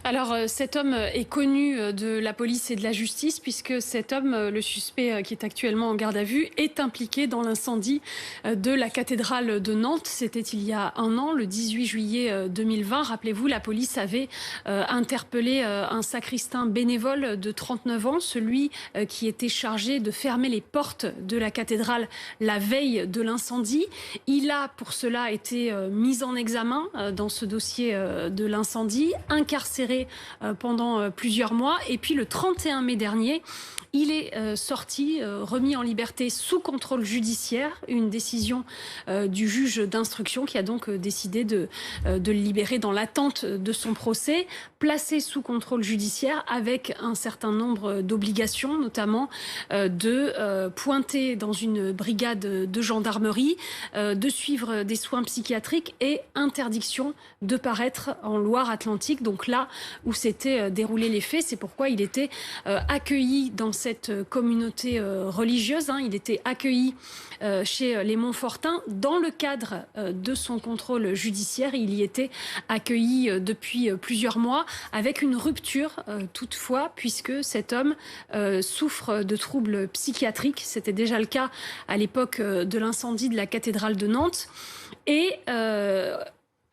Alors, cet homme est connu de la police et de la justice puisque cet homme, le suspect qui est actuellement en garde à vue, est impliqué dans l'incendie de la cathédrale de Nantes. C'était il y a un an, le 18 juillet 2020. Rappelez-vous, la police avait interpellé un sacristain bénévole de 39 ans, celui qui était chargé de fermer les portes de la cathédrale la veille de l'incendie. Il a pour cela été mis en examen dans ce dossier de l'incendie, incarcéré pendant plusieurs mois. Et puis le 31 mai dernier, il est sorti, remis en liberté sous contrôle judiciaire, une décision du juge d'instruction qui a donc décidé de le libérer dans l'attente de son procès, placé sous contrôle judiciaire avec un certain nombre d'obligations, notamment de pointer dans une brigade de gendarmerie, de suivre des soins psychiatriques et interdiction de paraître en Loire-Atlantique, donc là où s'étaient déroulés les faits. C'est pourquoi il était accueilli dans cette communauté religieuse. Il était accueilli chez les Montfortins dans le cadre de son contrôle judiciaire. Il y était accueilli depuis plusieurs mois avec une rupture toutefois, puisque cet homme souffre de troubles psychiatriques. C'était déjà le cas à l'époque de l'incendie de la cathédrale de Nantes. Et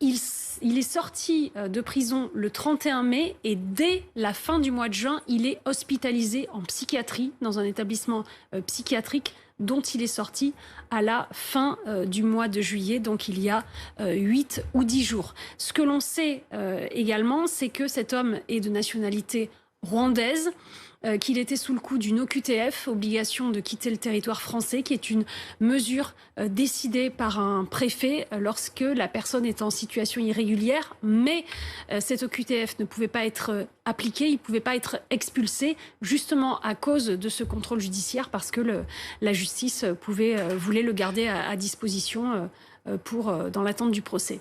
il est sorti de prison le 31 mai et dès la fin du mois de juin, il est hospitalisé en psychiatrie dans un établissement psychiatrique dont il est sorti à la fin du mois de juillet, donc il y a 8 ou 10 jours. Ce que l'on sait également, c'est que cet homme est de nationalité rwandaise, qu'il était sous le coup d'une OQTF, obligation de quitter le territoire français, qui est une mesure décidée par un préfet lorsque la personne est en situation irrégulière, mais cette OQTF ne pouvait pas être appliquée, il ne pouvait pas être expulsé, justement à cause de ce contrôle judiciaire, parce que la justice voulait le garder à disposition dans l'attente du procès.